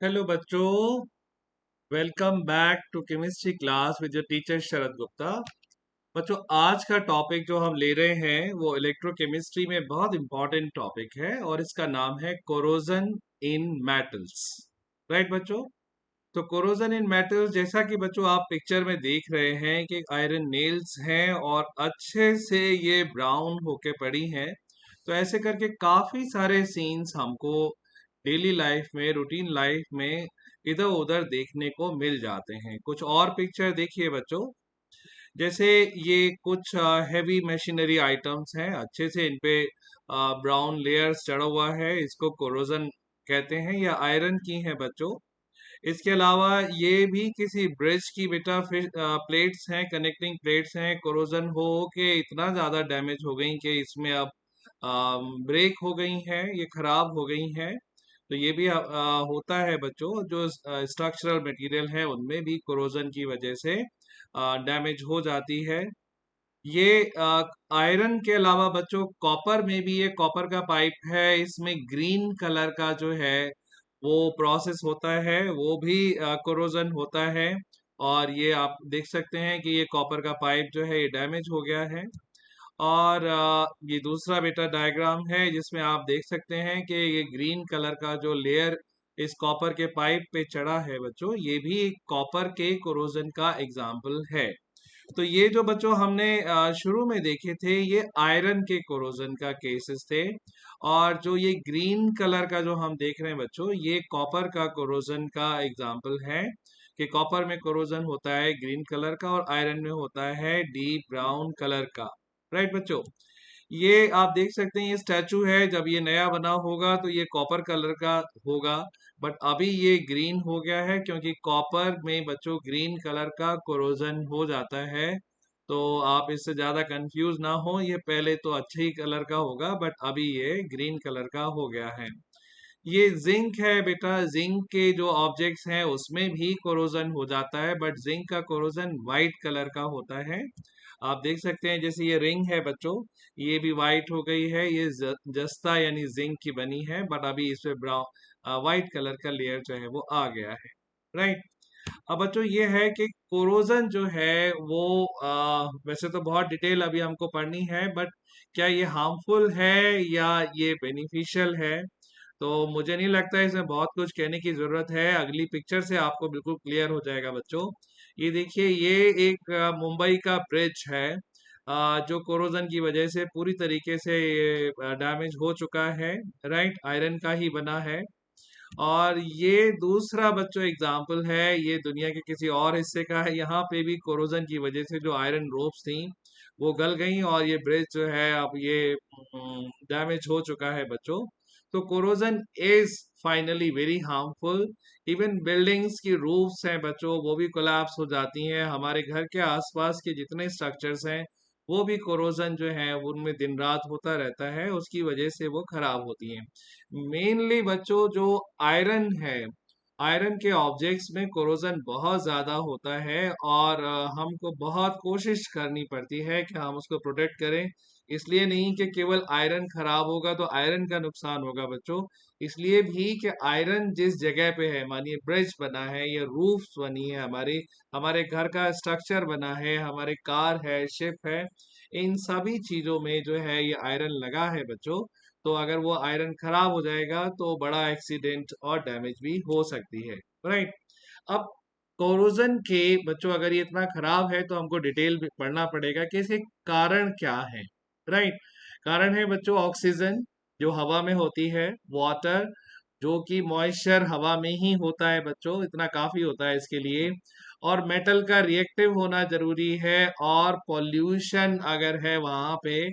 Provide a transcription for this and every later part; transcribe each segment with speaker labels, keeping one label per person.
Speaker 1: Hello बच्चों, welcome back to chemistry class with your teacher Sharad Gupta. बच्चों, आज का टॉपिक जो हम ले रहे हैं वो इलेक्ट्रोकेमिस्ट्री में बहुत इंपॉर्टेंट टॉपिक है और इसका नाम है कोरोजन इन मेटल्स। राइट बच्चों? तो कोरोजन इन मेटल्स, जैसा कि बच्चों आप पिक्चर में देख रहे हैं कि आयरन नेल्स हैं और अच्छे से ये ब्राउन होके पड़ी हैं। तो ऐसे करके काफी सारे सीन्स हमको डेली लाइफ में, रूटीन लाइफ में इधर उधर देखने को मिल जाते हैं। कुछ और पिक्चर देखिए बच्चों। जैसे ये कुछ हैवी मशीनरी आइटम्स हैं, अच्छे से इन पे ब्राउन लेयर्स चढ़ा हुआ है, इसको कोरोजन कहते हैं या आयरन की है बच्चों। इसके अलावा ये भी किसी ब्रिज की बेटा फिर प्लेट्स हैं, कनेक्टिंग प्लेट्स हैं, कोरोजन हो के इतना ज्यादा डैमेज हो गई कि इसमें अब ब्रेक हो गई हैं, ये खराब हो गई हैं। तो ये भी होता है बच्चों, जो स्ट्रक्चरल मटेरियल है उनमें भी कोरोजन की वजह से डैमेज हो जाती है। ये आयरन के अलावा बच्चों कॉपर में भी, ये कॉपर का पाइप है, इसमें ग्रीन कलर का जो है वो प्रोसेस होता है, वो भी कोरोजन होता है। और ये आप देख सकते हैं कि ये कॉपर का पाइप जो है ये डैमेज हो गया है। और ये दूसरा बेटा डायग्राम है जिसमें आप देख सकते हैं कि ये ग्रीन कलर का जो लेयर इस कॉपर के पाइप पे चढ़ा है बच्चों, ये भी कॉपर के कोरोजन का एग्जाम्पल है। तो ये जो बच्चों हमने शुरू में देखे थे ये आयरन के कोरोजन का केसेस थे। और जो ये ग्रीन कलर का जो हम देख रहे हैं बच्चों, ये कॉपर का कोरोजन का एग्जाम्पल है कि कॉपर में कोरोजन होता है ग्रीन कलर का और आयरन में होता है डीप ब्राउन कलर का। राइट बच्चों? ये आप देख सकते हैं, ये स्टैचू है, जब ये नया बना होगा तो ये कॉपर कलर का होगा, बट अभी ये ग्रीन हो गया है क्योंकि कॉपर में बच्चों ग्रीन कलर का कोरोजन हो जाता है। तो आप इससे ज्यादा कंफ्यूज ना हो, ये पहले तो अच्छे ही कलर का होगा बट अभी ये ग्रीन कलर का हो गया है। ये जिंक है बेटा, जिंक के जो ऑब्जेक्ट्स हैं उसमें भी कोरोजन हो जाता है, बट जिंक का कोरोजन वाइट कलर का होता है। आप देख सकते हैं जैसे ये रिंग है बच्चों, ये भी वाइट हो गई है, ये जस्ता यानी जिंक की बनी है, बट अभी इस पे ब्राउन वाइट कलर का लेयर जो है वो आ गया है। राइट? अब बच्चों ये है कि कोरोजन जो है वो वैसे तो बहुत डिटेल अभी हमको पढ़नी है, बट क्या ये हार्मफुल है या ये बेनिफिशियल है? तो मुझे नहीं लगता है इसमें बहुत कुछ कहने की जरूरत है, अगली पिक्चर से आपको बिल्कुल क्लियर हो जाएगा बच्चों। ये देखिए, ये एक मुंबई का ब्रिज है जो कोरोजन की वजह से पूरी तरीके से ये डैमेज हो चुका है। राइट? आयरन का ही बना है। और ये दूसरा बच्चों एग्जाम्पल है, ये दुनिया के किसी और हिस्से का है, यहाँ पे भी कोरोजन की वजह से जो आयरन रोप्स थी वो गल गई और ये ब्रिज जो है अब ये डैमेज हो चुका है बच्चों। तो corrosion is finally very harmful. Even buildings की रूफ्स हैं बच्चों, वो भी कोलैप्स हो जाती हैं, हमारे घर के आसपास के जितने स्ट्रक्चर्स हैं वो भी कोरोजन जो है उनमें दिन रात होता रहता है, उसकी वजह से वो खराब होती हैं। मेनली बच्चों जो आयरन है, आयरन के ऑब्जेक्ट्स में कोरोजन बहुत ज्यादा होता है और हमको बहुत कोशिश करनी पड़ती है कि हम उसको प्रोटेक्ट करें। इसलिए नहीं कि केवल आयरन खराब होगा तो आयरन का नुकसान होगा बच्चों, इसलिए भी कि आयरन जिस जगह पे है, मानिए ब्रिज बना है या रूफ्स बनी है, हमारी हमारे घर का स्ट्रक्चर बना है, हमारे कार है, शिप है, इन सभी चीजों में जो है ये आयरन लगा है बच्चों। तो अगर वो आयरन खराब हो जाएगा तो बड़ा एक्सीडेंट और डैमेज भी हो सकती है। राइट? अब कोरोजन के बच्चों अगर ये इतना खराब है तो हमको डिटेल भी पढ़ना पड़ेगा कि इसके कारण क्या है। राइट? कारण है बच्चों ऑक्सीजन जो हवा में होती है, वाटर जो कि मॉइस्चर हवा में ही होता है बच्चों, इतना काफी होता है इसके लिए, और मेटल का रिएक्टिव होना जरूरी है, और पॉल्यूशन अगर है वहां पे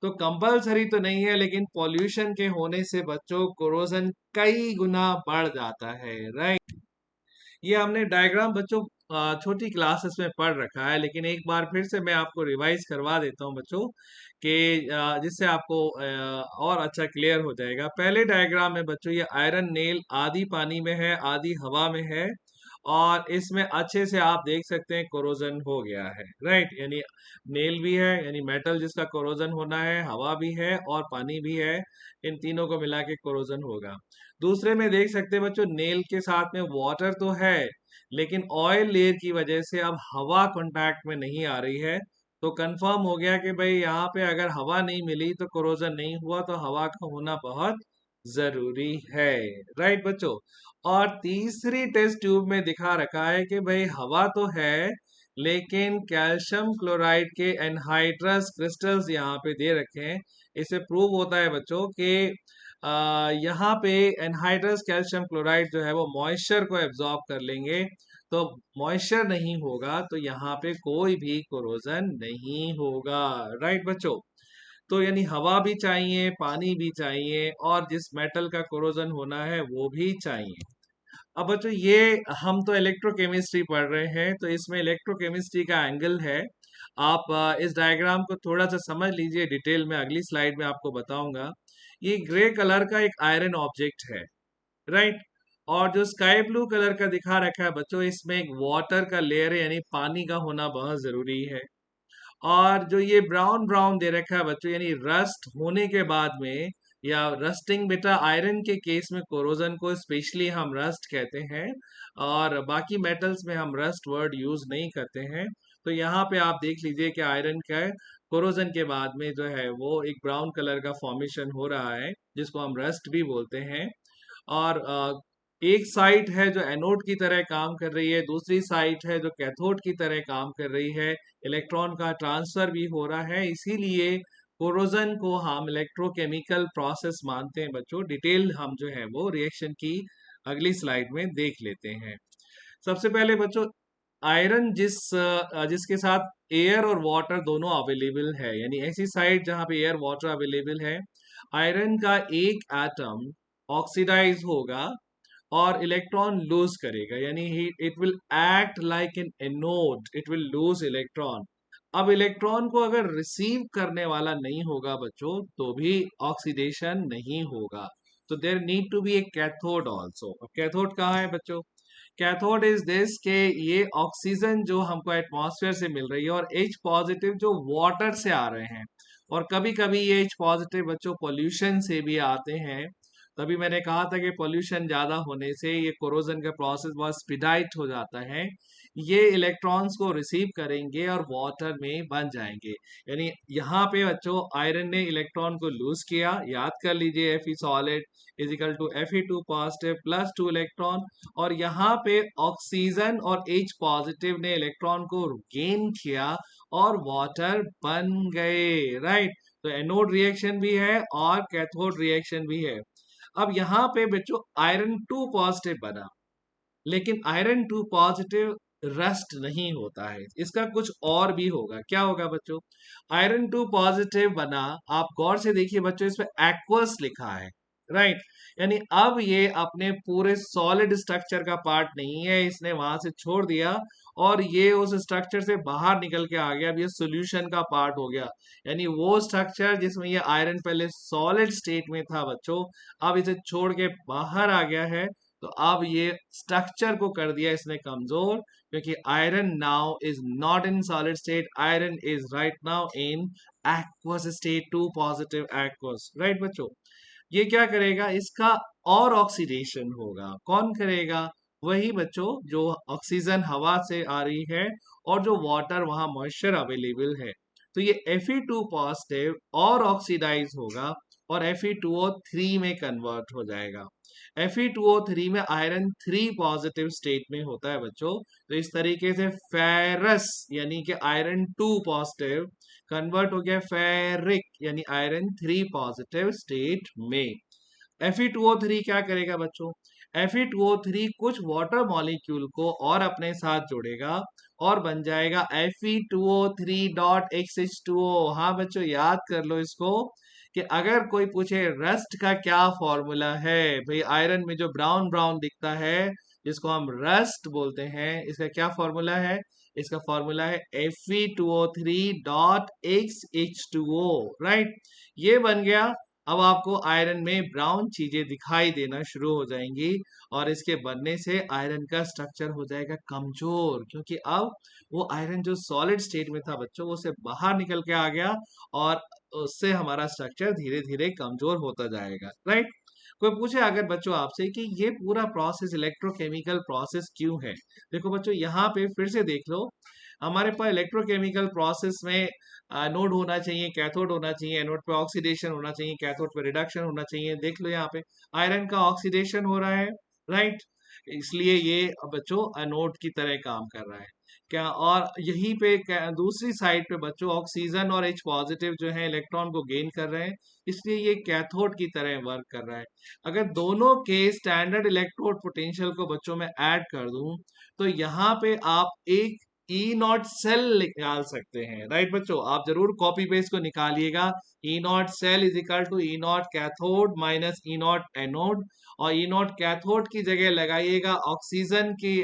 Speaker 1: तो कंपलसरी तो नहीं है, लेकिन पॉल्यूशन के होने से बच्चों कोरोजन कई गुना बढ़ जाता है। राइट? ये हमने डायग्राम बच्चों छोटी क्लासेस में पढ़ रखा है, लेकिन एक बार फिर से मैं आपको रिवाइज करवा देता हूँ बच्चों कि जिससे आपको और अच्छा क्लियर हो जाएगा। पहले डायग्राम में बच्चों ये आयरन नेल आधी पानी में है आधी हवा में है, और इसमें अच्छे से आप देख सकते हैं कोरोजन हो गया है, राइट। यानी नेल भी है, यानी मेटल जिसका कोरोजन होना है, हवा भी है और पानी भी है, इन तीनों को मिला के कोरोजन होगा। दूसरे में देख सकते हैं बच्चों, नेल के साथ में वाटर तो है, लेकिन ऑयल लेयर की वजह से अब हवा कांटेक्ट में नहीं आ रही है। तो कंफर्म हो गया कि भाई यहाँ पे अगर हवा नहीं मिली तो कोरोजन नहीं हुआ, तो हवा का होना बहुत जरूरी है, राइट बच्चों। और तीसरी टेस्ट ट्यूब में दिखा रखा है कि भाई हवा तो है, लेकिन कैल्शियम क्लोराइड के एनहाइड्रस क्रिस्टल्स यहाँ पे दे रखे हैं। इससे प्रूव होता है बच्चों कि यहाँ पे एनहाइड्रस कैल्शियम क्लोराइड जो है वो मॉइस्चर को एब्जॉर्ब कर लेंगे। तो मॉइस्चर नहीं होगा तो यहाँ पे कोई भी कोरोजन नहीं होगा, राइट बच्चों। तो यानी हवा भी चाहिए, पानी भी चाहिए, और जिस मेटल का कोरोजन होना है वो भी चाहिए। अब बच्चों ये हम तो इलेक्ट्रोकेमिस्ट्री पढ़ रहे हैं, तो इसमें इलेक्ट्रोकेमिस्ट्री का एंगल है। आप इस डायग्राम को थोड़ा सा समझ लीजिए डिटेल में, अगली स्लाइड में आपको बताऊंगा। ये ग्रे कलर का एक आयरन ऑब्जेक्ट है, राइट। और जो स्काई ब्लू कलर का दिखा रखा है बच्चों, इसमें एक वाटर का लेयर है, यानी पानी का होना बहुत जरूरी है। और जो ये ब्राउन ब्राउन दे रखा है बच्चों, यानी रस्ट होने के बाद में, या रस्टिंग बेटा आयरन के केस में कोरोजन को स्पेशली हम रस्ट कहते हैं, और बाकी मेटल्स में हम रस्ट वर्ड यूज नहीं करते हैं। तो यहाँ पे आप देख लीजिए कि आयरन का कोरोजन के बाद में जो है वो एक ब्राउन कलर का फॉर्मेशन हो रहा है, जिसको हम रस्ट भी बोलते हैं। और एक साइट है जो एनोड की तरह काम कर रही है, दूसरी साइट है जो कैथोड की तरह काम कर रही है। इलेक्ट्रॉन का ट्रांसफर भी हो रहा है, इसीलिए कोरोजन को हम इलेक्ट्रोकेमिकल प्रोसेस मानते हैं बच्चों। डिटेल हम जो है वो रिएक्शन की अगली स्लाइड में देख लेते हैं। सबसे पहले बच्चों, आयरन जिसके साथ एयर और वाटर दोनों अवेलेबल है, यानी ऐसी साइट जहां पे एयर वाटर अवेलेबल है, आयरन का एक एटम ऑक्सीडाइज होगा और इलेक्ट्रॉन लूज करेगा, यानी it will act like an anode, it will lose electron. अब इलेक्ट्रॉन को अगर रिसीव करने वाला नहीं होगा बच्चों, तो भी ऑक्सीडेशन नहीं होगा। तो there need to be a cathode also. Cathode कहाँ है बच्चों? कैथोड इज दिस के ये ऑक्सीजन जो हमको एटमॉस्फेयर से मिल रही है, और H पॉजिटिव जो वाटर से आ रहे हैं, और कभी कभी ये H पॉजिटिव बच्चों पोल्यूशन से भी आते हैं। तभी मैंने कहा था कि पोल्यूशन ज्यादा होने से ये कोरोजन का प्रोसेस बहुत स्पीडाइट हो जाता है। ये इलेक्ट्रॉन्स को रिसीव करेंगे और वाटर में बन जाएंगे। यानी यहाँ पे बच्चों आयरन ने इलेक्ट्रॉन को लूज किया, याद कर लीजिए Fe solid is equal to Fe2 positive plus 2 electron, और यहाँ पे ऑक्सीजन और H पॉजिटिव ने इलेक्ट्रॉन को गेन किया और वाटर बन गए, राइट। तो एनोड रिएक्शन भी है और कैथोड रिएक्शन भी है। अब यहाँ पे बच्चों आयरन 2 पॉजिटिव बना, लेकिन आयरन 2 पॉजिटिव रस्ट नहीं होता है, इसका कुछ और भी होगा। क्या होगा बच्चों? आयरन 2 पॉजिटिव बना, आप गौर से देखिए बच्चों, इसमें एक्वस लिखा है, राइट। यानी अब ये अपने पूरे सॉलिड स्ट्रक्चर का पार्ट नहीं है, इसने वहां से छोड़ दिया और ये उस स्ट्रक्चर से बाहर निकल के आ गया। अब ये सॉल्यूशन का पार्ट हो गया, यानी वो स्ट्रक्चर जिसमें ये आयरन पहले सॉलिड स्टेट में था बच्चों, अब इसे छोड़ के बाहर आ गया है। तो अब ये स्ट्रक्चर को कर दिया इसने कमजोर, क्योंकि iron now is not in solid state, iron is right now in aqueous state, 2 positive aqueous, right बच्चों। ये क्या करेगा? इसका और ऑक्सीडेशन होगा। कौन करेगा? वही बच्चों जो ऑक्सीजन हवा से आ रही है और जो वाटर वहां मॉइस्चर अवेलेबल है। तो ये Fe2 पॉजिटिव और ऑक्सीडाइज होगा और Fe2O3 में कन्वर्ट हो जाएगा। Fe2O3 में आयरन 3 पॉजिटिव स्टेट में होता है बच्चों। तो इस तरीके से फेरस यानी कि आयरन 2 पॉजिटिव कन्वर्ट हो गया फेरिक यानी आयरन 3 पॉजिटिव स्टेट में। Fe2O3 क्या करेगा बच्चों? Fe2O3 कुछ वाटर मॉलिक्यूल को और अपने साथ जोड़ेगा और बन जाएगा Fe2O3.XH2O। हाँ बच्चों, याद कर लो इसको कि अगर कोई पूछे रस्ट का क्या फॉर्मूला है, भाई आयरन में जो ब्राउन ब्राउन दिखता है जिसको हम रस्ट बोलते हैं, इसका क्या फॉर्मूला है? इसका फॉर्मूला है Fe2O3.XH2O, राइट। ये बन गया अब आपको आयरन में ब्राउन चीजें दिखाई देना शुरू हो जाएंगी और इसके बनने से आयरन का स्ट्रक्चर हो जाएगा कमजोर, क्योंकि अब वो आयरन जो सॉलिड स्टेट में था बच्चों वो से बाहर निकल के आ गया और उससे हमारा स्ट्रक्चर धीरे धीरे कमजोर होता जाएगा, राइट। कोई पूछे अगर बच्चों आपसे कि ये पूरा प्रोसेस इलेक्ट्रोकेमिकल प्रोसेस क्यों है, देखो बच्चों यहाँ पे फिर से देख लो, हमारे पास इलेक्ट्रोकेमिकल प्रोसेस में नोड होना चाहिए, कैथोड होना चाहिए, एनोड पे ऑक्सीडेशन होना चाहिए, कैथोड पे रिडक्शन होना चाहिए। देख लो यहाँ पे आयरन का ऑक्सीडेशन हो रहा है, राइट, इसलिए ये बच्चों एनोड की तरह काम कर रहा है क्या। और यहीं पे दूसरी साइड पे बच्चों ऑक्सीजन और H पॉजिटिव जो है इलेक्ट्रॉन को गेन कर रहे हैं, इसलिए ये कैथोड की तरह वर्क कर रहा है। अगर दोनों के स्टैंडर्ड इलेक्ट्रोड पोटेंशियल को बच्चों में ऐड कर दूं तो यहाँ पे आप एक ई नॉट सेल निकाल सकते हैं, राइट बच्चों, आप जरूर कॉपी पेस्ट को निकालिएगा। E naught cell is equal to E naught cathode minus E naught anode, और ई नॉट कैथोड की जगह लगाइएगा ऑक्सीजन की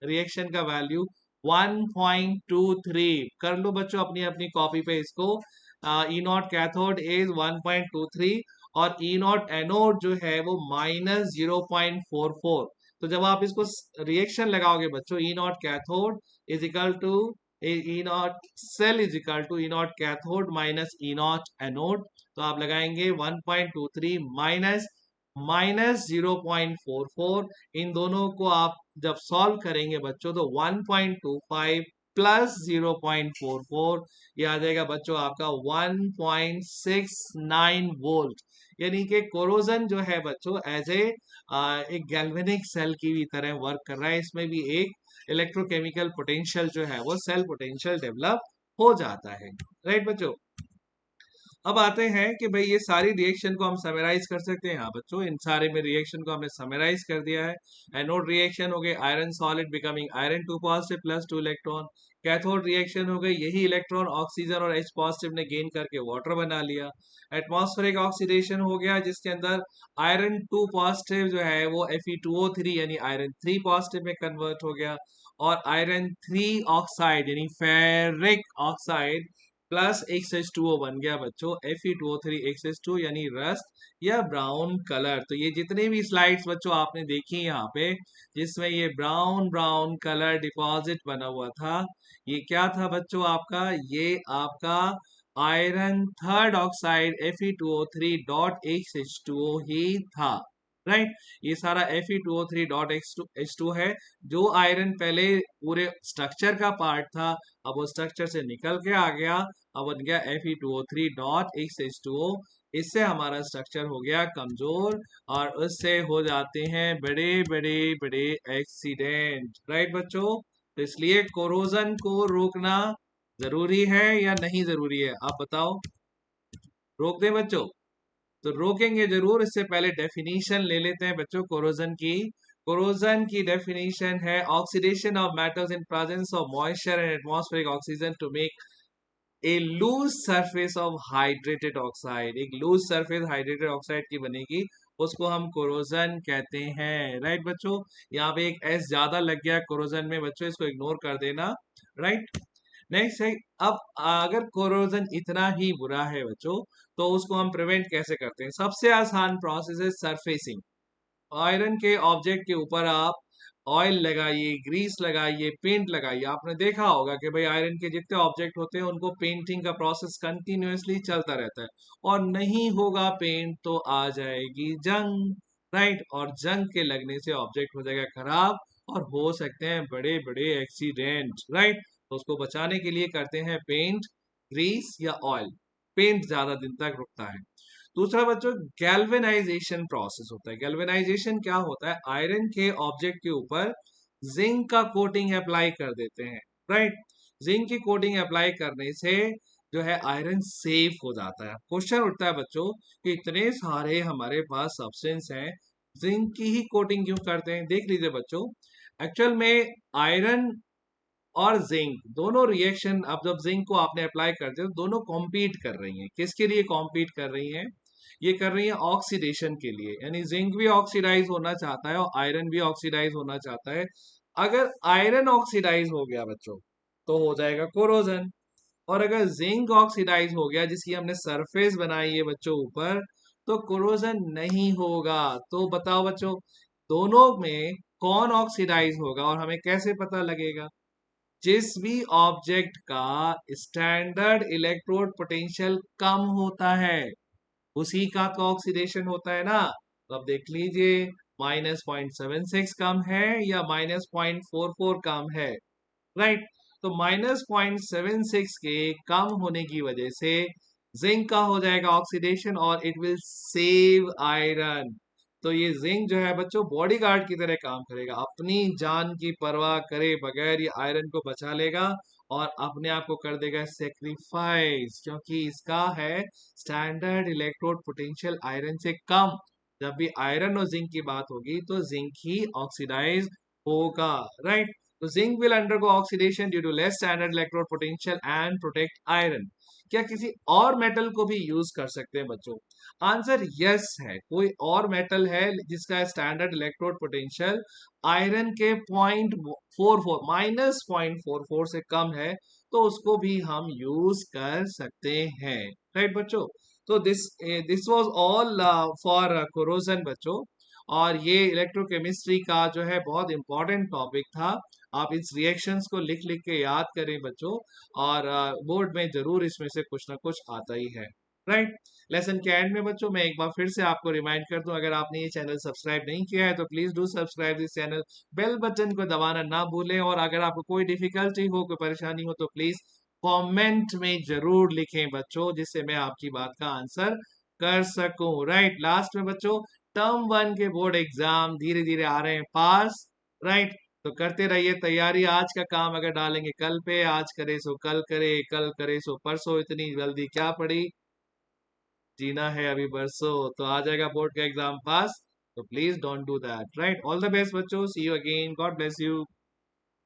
Speaker 1: रिएक्शन का वैल्यू 1.23। कर लो बच्चों अपनी अपनी कॉपी पे इसको, ई नॉट कैथोड इज 1.23 और ई नॉट एनोड जो है वो -0.44। तो जब आप इसको रिएक्शन लगाओगे बच्चों, E naught cathode is equal to E naught cell is equal to E naught cathode minus E naught anode, तो आप लगाएंगे 1.23 माइनस -0.44। इन दोनों को आप जब सॉल्व करेंगे बच्चों तो 1.25 प्लस 0.44 ये आ जाएगा बच्चों आपका 1.69 वोल्ट। यानी कि कोरोजन जो है बच्चों एज ए एक गैल्वेनिक सेल की भी तरह वर्क कर रहा है, इसमें भी एक इलेक्ट्रोकेमिकल पोटेंशियल जो है वो सेल पोटेंशियल डेवलप हो जाता है, राइट बच्चों। अब आते हैं कि भाई ये सारी रिएक्शन को हम समराइज कर सकते हैं। हाँ बच्चों, इन सारे में रिएक्शन को हमने समराइज कर दिया है। एनोड रिएक्शन हो गई iron solid becoming iron 2 positive plus 2 electron. Cathode reaction हो गई यही इलेक्ट्रॉन ऑक्सीजन और H पॉजिटिव ने गेन करके वाटर बना लिया। एटमॉस्फेरिक ऑक्सीडेशन हो गया जिसके अंदर आयरन 2 पॉजिटिव जो है वो Fe2O3 यानी आयरन 3 पॉजिटिव में कन्वर्ट हो गया, और आयरन 3 ऑक्साइड यानी फेरिक ऑक्साइड प्लस XH2O बन गया बच्चों Fe2O3 XH2 यानी रस्ट या ब्राउन कलर। तो ये जितने भी स्लाइड्स बच्चों आपने देखी यहाँ पे जिसमें ये ब्राउन ब्राउन कलर डिपॉजिट बना हुआ था, ये क्या था बच्चों आपका, ये आपका iron third oxide Fe2O3 dot XH2O ही था, राइट। ये सारा Fe2O3 डॉट H2 है, जो आयरन पहले पूरे स्ट्रक्चर का पार्ट था अब वो स्ट्रक्चर से निकल के आ गया, अब बन गया Fe2O3 डॉट XH2O। इससे हमारा स्ट्रक्चर हो गया कमजोर और उससे हो जाते हैं बड़े बड़े बड़े एक्सीडेंट, राइट बच्चों। तो इसलिए कोरोजन को रोकना जरूरी है या नहीं जरूरी है, आप बताओ, रोक दें बच्चों। तो रोकेंगे जरूर, इससे पहले डेफिनेशन ले लेते हैं बच्चों कोरोजन की। कोरोजन की डेफिनेशन है oxidation of metals in presence of moisture and atmospheric oxygen to make a loose surface of hydrated oxide. एक लूज सरफेस हाइड्रेटेड ऑक्साइड की बनेगी, उसको हम कोरोजन कहते हैं, राइट बच्चों। यहाँ पे एक एस ज्यादा लग गया कोरोजन में बच्चों, इसको इग्नोर कर देना, राइट। नेक्स्ट है, अब अगर कोरोजन इतना ही बुरा है बच्चों तो उसको हम प्रिवेंट कैसे करते हैं। सबसे आसान प्रोसेस है सरफेसिंग। आयरन के ऑब्जेक्ट के ऊपर आप ऑयल लगाइए, ग्रीस लगाइए, पेंट लगाइए। आपने देखा होगा कि भाई आयरन के जितने ऑब्जेक्ट होते हैं उनको पेंटिंग का प्रोसेस कंटिन्यूअसली चलता रहता है, और नहीं होगा पेंट तो आ जाएगी जंग, राइट, और जंग के लगने से ऑब्जेक्ट हो जाएगा खराब और हो सकते हैं बड़े बड़े एक्सीडेंट, राइट। तो उसको बचाने के लिए करते हैं पेंट, ग्रीस या ऑयल। पेंट ज्यादा दिन तक रुकता है। दूसरा बच्चों गैल्वेनाइजेशन प्रोसेस होता है। गैल्वेनाइजेशन क्या होता है, आयरन के ऑब्जेक्ट के ऊपर जिंक का कोटिंग अप्लाई कर देते हैं, राइट। जिंक की कोटिंग अप्लाई करने से जो है आयरन सेफ हो जाता है। क्वेश्चन उठता है बच्चों कि इतने सारे हमारे पास सब्सटेंस हैं, जिंक की ही कोटिंग क्यों करते हैं। देख लीजिए बच्चों, एक्चुअल में आयरन और जिंक दोनों रिएक्शन, अब जब जिंक को आपने अप्लाई करते हो दोनों कॉम्पीट कर रही हैं। किसके लिए कॉम्पीट कर रही हैं, ये कर रही है ऑक्सीडेशन के लिए, यानी जिंक भी ऑक्सीडाइज होना चाहता है और आयरन भी ऑक्सीडाइज होना चाहता है। अगर आयरन ऑक्सीडाइज हो गया बच्चों तो हो जाएगा कोरोजन, और अगर जिंक ऑक्सीडाइज हो गया जिसकी हमने सरफेस बनाई है बच्चों ऊपर, तो कोरोजन नहीं होगा। तो बताओ बच्चों, दोनों में कौन ऑक्सीडाइज होगा और हमें कैसे पता लगेगा? जिस भी ऑब्जेक्ट का स्टैंडर्ड इलेक्ट्रोड पोटेंशियल कम होता है उसी का तो ऑक्सीडेशन होता है ना। तो अब देख लीजिए, -0.76 कम है या -0.44 कम है, राइट। तो -0.76 के कम होने की वजह से जिंक का हो जाएगा ऑक्सीडेशन और इट विल सेव आयरन। तो ये जिंक जो है बच्चों बॉडी गार्ड की तरह काम करेगा, अपनी जान की परवाह करे बगैर ये आयरन को बचा लेगा और अपने आप को कर देगा सेक्रीफाइस, क्योंकि इसका है स्टैंडर्ड इलेक्ट्रोड पोटेंशियल आयरन से कम। जब भी आयरन और जिंक की बात होगी तो जिंक ही ऑक्सीडाइज होगा, राइट। तो zinc will undergo oxidation due to less standard electrode potential and protect iron. क्या किसी और मेटल को भी यूज कर सकते हैं बच्चों? आंसर यस है। कोई और मेटल है जिसका स्टैंडर्ड इलेक्ट्रोड पोटेंशियल आयरन के 0.44 -0.44 से कम है, तो उसको भी हम यूज कर सकते हैं, राइट बच्चों। तो this was all for corrosion बच्चों। और ये इलेक्ट्रोकेमिस्ट्री का जो है बहुत इंपॉर्टेंट टॉपिक था। आप इस रिएक्शंस को लिख लिख के याद करें बच्चों, और बोर्ड में जरूर इसमें से कुछ ना कुछ आता ही है, राइट। लेसन के एंड में बच्चों मैं एक बार फिर से आपको रिमाइंड कर दूं, अगर आपने ये चैनल सब्सक्राइब नहीं किया है तो please do subscribe this channel, bell button को दबाना ना भूलें। और अगर आपको कोई डिफिकल्टी हो, कोई परेशानी हो तो प्लीज कमेंट में जरूर लिखें बच्चों, जिससे मैं आपकी बात का आंसर कर सकूं, राइट। लास्ट में बच्चों, टर्म 1 के बोर्ड एग्जाम धीरे धीरे आ रहे हैं पास, राइट। तो करते रहिए तैयारी। आज का काम अगर डालेंगे कल पे, आज करे सो कल करे, कल करे सो परसों, इतनी जल्दी क्या पड़ी, जीना है अभी बरसों, तो आ जाएगा बोर्ड का एग्जाम पास। तो please don't do that, right. All the best बच्चों, see you again, God bless you.